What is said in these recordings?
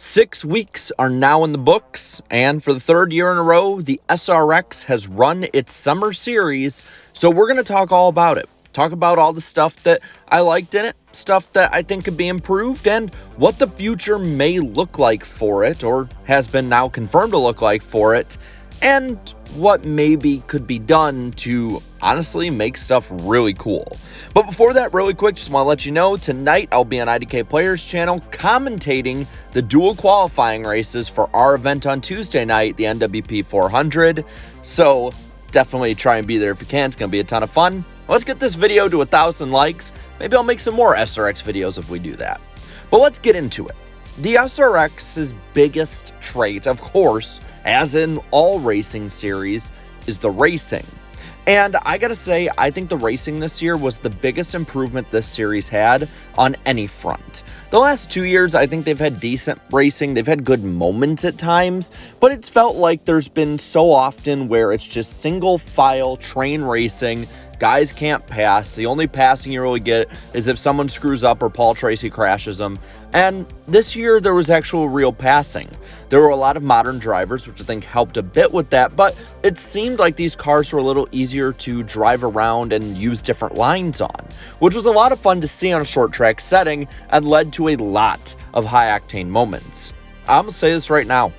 6 weeks are now in the books, and for the third year in a row, the SRX has run its summer series, so we're going to talk all about it. Talk about all the stuff that I liked in it, stuff that I think could be improved, and what the future may look like for it, or has been now confirmed to look like for it, and what maybe could be done to honestly make stuff really cool. But before that, really quick, just want to let you know, tonight I'll be on IDK Players channel commentating the dual qualifying races for our event on Tuesday night, the NWP 400. So definitely try and be there if you can. It's going to be a ton of fun. Let's get this video to 1,000 likes. Maybe I'll make some more SRX videos if we do that. But let's get into it. The SRX's biggest trait, of course, as in all racing series, is the racing. And I gotta say, I think the racing this year was the biggest improvement this series had on any front. The last 2 years, I think they've had decent racing. They've had good moments at times, but it's felt like there's been so often where it's just single file train racing. Guys can't pass. The only passing you really get is if someone screws up or Paul Tracy crashes them. And this year, there was actual real passing. There were a lot of modern drivers, which I think helped a bit with that, but it seemed like these cars were a little easier to drive around and use different lines on, which was a lot of fun to see on a short track setting and led to a lot of high-octane moments. I'm going to say this right now.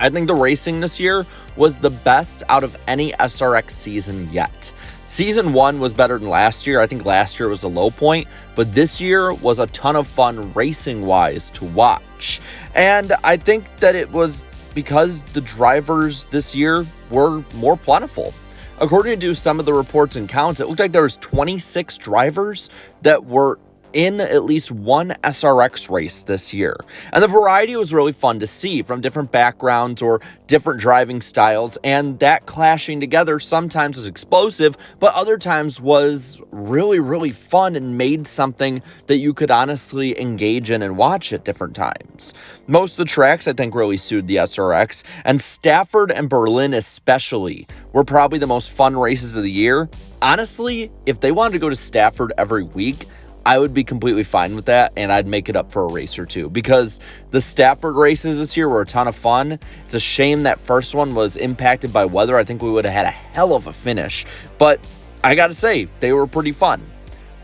I think the racing this year was the best out of any SRX season yet. Season 1 was better than last year. I think last year was a low point, but this year was a ton of fun racing-wise to watch. And I think that it was because the drivers this year were more plentiful. According to some of the reports and counts, it looked like there was 26 drivers that were in at least one SRX race this year. And the variety was really fun to see from different backgrounds or different driving styles, and that clashing together sometimes was explosive, but other times was really, really fun and made something that you could honestly engage in and watch at different times. Most of the tracks, I think, really suited the SRX, and Stafford and Berlin especially were probably the most fun races of the year. Honestly, if they wanted to go to Stafford every week, I would be completely fine with that, and I'd make it up for a race or two, because the Stafford races this year were a ton of fun. It's a shame that first one was impacted by weather. I think we would have had a hell of a finish, but I gotta say, they were pretty fun.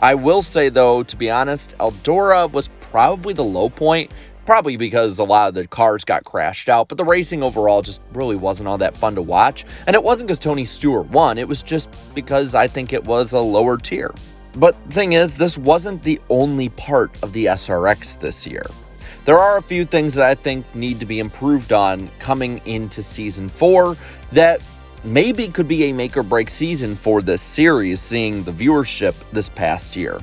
I will say, though, to be honest, Eldora was probably the low point, probably because a lot of the cars got crashed out, but the racing overall just really wasn't all that fun to watch, and it wasn't because Tony Stewart won. It was just because I think it was a lower tier. But the thing is, this wasn't the only part of the SRX this year. There are a few things that I think need to be improved on coming into Season 4 that maybe could be a make or break season for this series, seeing the viewership this past year.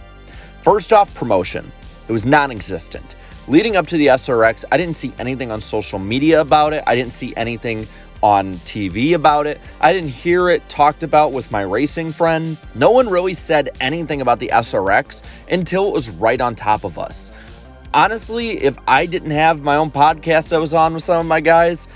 First off, promotion. It was non-existent. Leading up to the SRX, I didn't see anything on social media about it. I didn't see anything on TV about it. I didn't hear it talked about with my racing friends. No one really said anything about the SRX until it was right on top of us. Honestly, if I didn't have my own podcast I was on with some of my guys,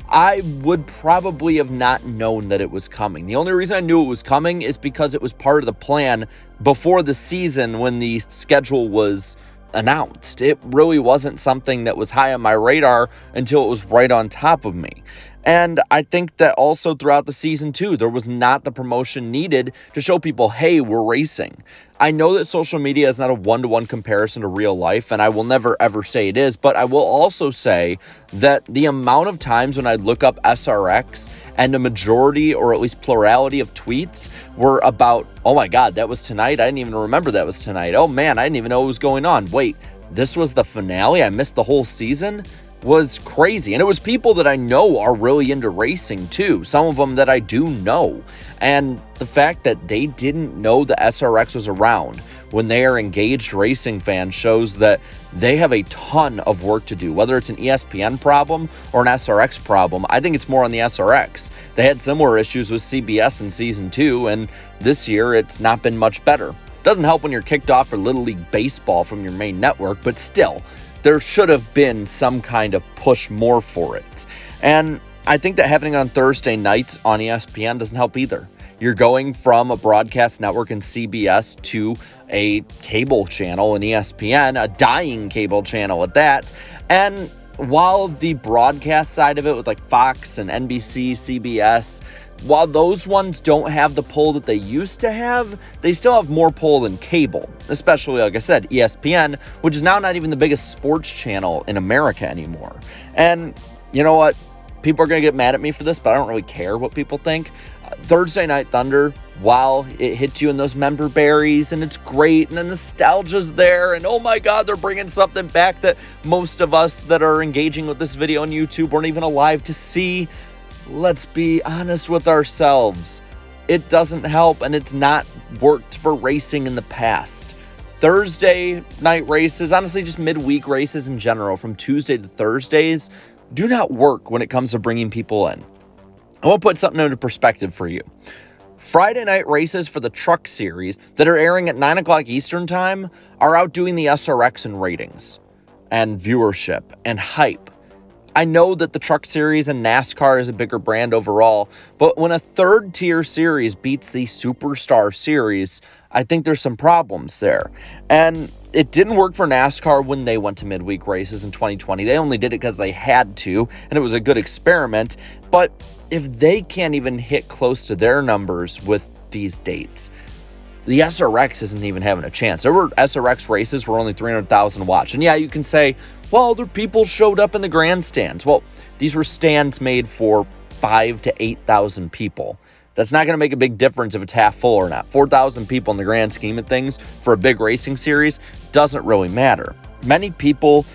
I would probably have not known that it was coming. The only reason I knew it was coming is because it was part of the plan before the season when the schedule was announced. It really wasn't something that was high on my radar until it was right on top of me. And I think that also throughout the season too, there was not the promotion needed to show people, hey, we're racing. I know that social media is not a one-to-one comparison to real life, and I will never ever say it is, but I will also say that the amount of times when I'd look up SRX and the majority or at least plurality of tweets were about, oh my God, that was tonight. I didn't even remember that was tonight. Oh man, I didn't even know what was going on. Wait, this was the finale? I missed the whole season? Was crazy. And it was people that I know are really into racing too, some of them that I do know. And the fact that they didn't know the SRX was around when they are engaged racing fans shows that they have a ton of work to do. Whether it's an ESPN problem or an SRX problem, I think it's more on the SRX. They had similar issues with CBS in season 2, and this year it's not been much better. Doesn't help when you're kicked off for Little League Baseball from your main network, but still, there should have been some kind of push more for it. And I think that happening on Thursday nights on ESPN doesn't help either. You're going from a broadcast network in CBS to a cable channel in ESPN, a dying cable channel at that. And while the broadcast side of it with like Fox and NBC, CBS, while those ones don't have the pull that they used to have, they still have more pull than cable, especially, like I said, ESPN, which is now not even the biggest sports channel in America anymore. And you know what? People are going to get mad at me for this, but I don't really care what people think. Thursday Night Thunder, while it hits you in those member berries and it's great and the nostalgia's there and oh my God, they're bringing something back that most of us that are engaging with this video on YouTube weren't even alive to see. Let's be honest with ourselves. It doesn't help, and it's not worked for racing in the past. Thursday night races, honestly just midweek races in general, from Tuesday to Thursdays, do not work when it comes to bringing people in. I want to put something into perspective for you. Friday night races for the Truck Series that are airing at 9 o'clock Eastern Time are outdoing the SRX in ratings and viewership and hype. I know that the Truck Series and NASCAR is a bigger brand overall, but when a third-tier series beats the Superstar Series, I think there's some problems there. And it didn't work for NASCAR when they went to midweek races in 2020. They only did it because they had to, and it was a good experiment. But if they can't even hit close to their numbers with these dates, the SRX isn't even having a chance. There were SRX races where only 300,000 watched. And yeah, you can say, well, other people showed up in the grandstands. Well, these were stands made for 5,000 to 8,000 people. That's not going to make a big difference if it's half full or not. 4,000 people in the grand scheme of things for a big racing series doesn't really matter. Many people,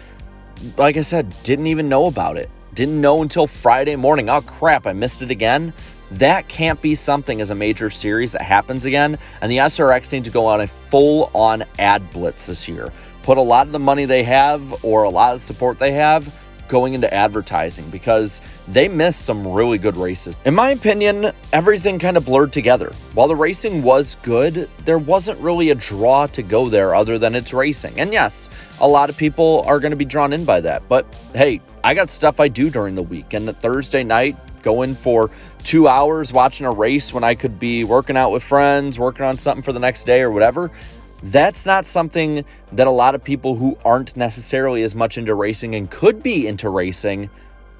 like I said, didn't even know about it. Didn't know until Friday morning. Oh, crap, I missed it again. That can't be something as a major series that happens again. And the SRX needs to go on a full-on ad blitz this year. Put a lot of the money they have or a lot of the support they have going into advertising because they missed some really good races. In my opinion, everything kind of blurred together. While the racing was good, there wasn't really a draw to go there other than it's racing. And yes, a lot of people are going to be drawn in by that. But hey, I got stuff I do during the week. And Thursday night, going for 2 hours watching a race when I could be working out with friends, working on something for the next day or whatever, that's not something that a lot of people who aren't necessarily as much into racing and could be into racing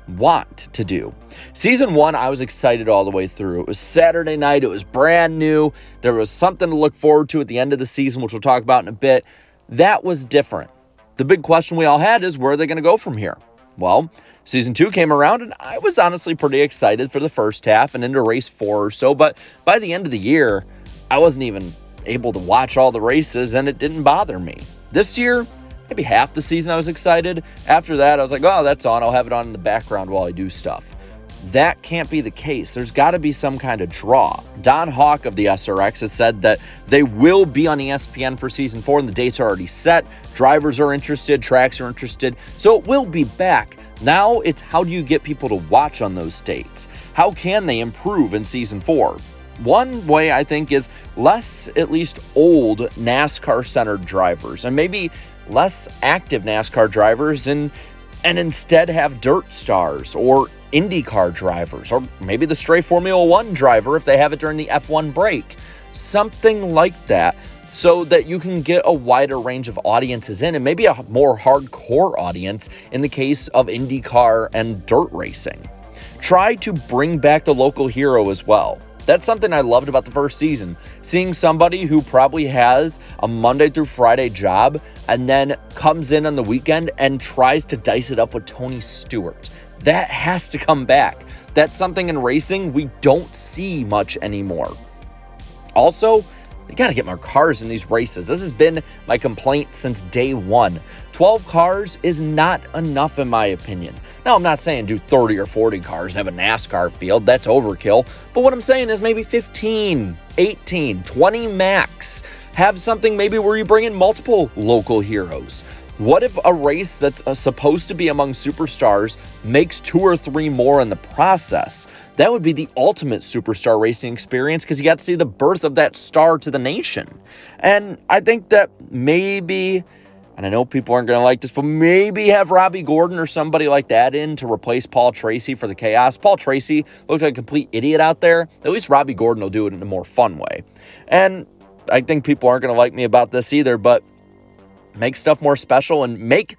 want to do. Season 1, I was excited all the way through. It was Saturday night. It was brand new. There was something to look forward to at the end of the season, which we'll talk about in a bit. That was different. The big question we all had is, where are they going to go from here? Well, Season 2 came around, and I was honestly pretty excited for the first half and into race 4 or so, but by the end of the year, I wasn't even able to watch all the races, and it didn't bother me. This year, maybe half the season I was excited. After that, I was like, oh, that's on. I'll have it on in the background while I do stuff. That can't be the case. There's got to be some kind of draw. Don Hawk of the SRX has said that they will be on ESPN for Season 4, and the dates are already set. Drivers are interested. Tracks are interested. So it will be back. Now it's how do you get people to watch on those dates? How can they improve in Season 4? One way, I think, is less, at least old NASCAR-centered drivers, and maybe less active NASCAR drivers, and instead have dirt stars or IndyCar drivers, or maybe the stray Formula One driver if they have it during the F1 break. Something like that, so that you can get a wider range of audiences in, and maybe a more hardcore audience in the case of IndyCar and dirt racing. Try to bring back the local hero as well. That's something I loved about the first season. Seeing somebody who probably has a Monday through Friday job and then comes in on the weekend and tries to dice it up with Tony Stewart. That has to come back. That's something in racing we don't see much anymore. Also, you got to get more cars in these races. This has been my complaint since day one. 12 cars is not enough in my opinion. Now, I'm not saying do 30 or 40 cars and have a NASCAR field. That's overkill. But what I'm saying is maybe 15, 18, 20 max. Have something maybe where you bring in multiple local heroes. What if a race that's supposed to be among superstars makes 2 or 3 more in the process? That would be the ultimate superstar racing experience because you got to see the birth of that star to the nation. And I think that maybe, and I know people aren't going to like this, but maybe have Robbie Gordon or somebody like that in to replace Paul Tracy for the chaos. Paul Tracy looked like a complete idiot out there. At least Robbie Gordon will do it in a more fun way. And I think people aren't going to like me about this either, but make stuff more special and make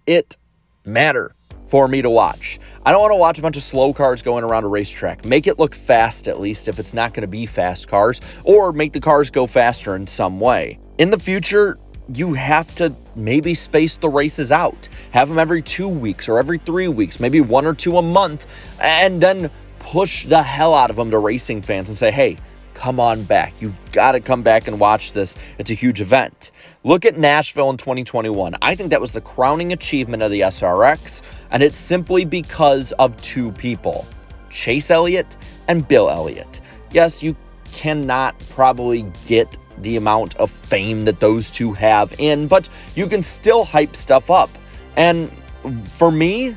it matter. for me to watch. I don't want to watch a bunch of slow cars going around a racetrack. Make it look fast, at least, if it's not going to be fast cars, or make the cars go faster in some way. In the future, you have to maybe space the races out. Have them every 2 weeks or every 3 weeks, maybe 1 or 2 a month, and then push the hell out of them to racing fans and say, hey, come on back. You got to come back and watch this. It's a huge event. Look at Nashville in 2021. I think that was the crowning achievement of the SRX, and it's simply because of 2 people, Chase Elliott and Bill Elliott. Yes, you cannot probably get the amount of fame that those 2 have but you can still hype stuff up. And for me,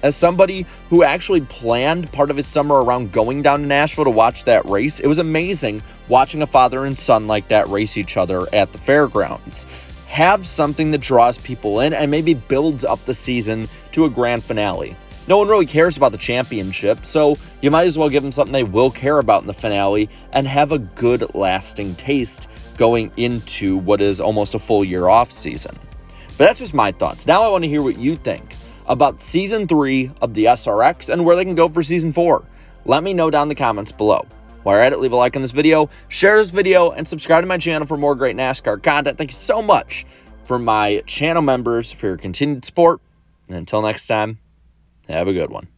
as somebody who actually planned part of his summer around going down to Nashville to watch that race, it was amazing watching a father and son like that race each other at the fairgrounds. Have something that draws people in and maybe builds up the season to a grand finale. No one really cares about the championship, so you might as well give them something they will care about in the finale and have a good lasting taste going into what is almost a full year off season. But that's just my thoughts. Now I want to hear what you think about Season 3 of the SRX and where they can go for Season 4. Let me know down in the comments below. While you're at it, leave a like on this video, share this video, and subscribe to my channel for more great NASCAR content. Thank you so much for my channel members for your continued support. And until next time, have a good one.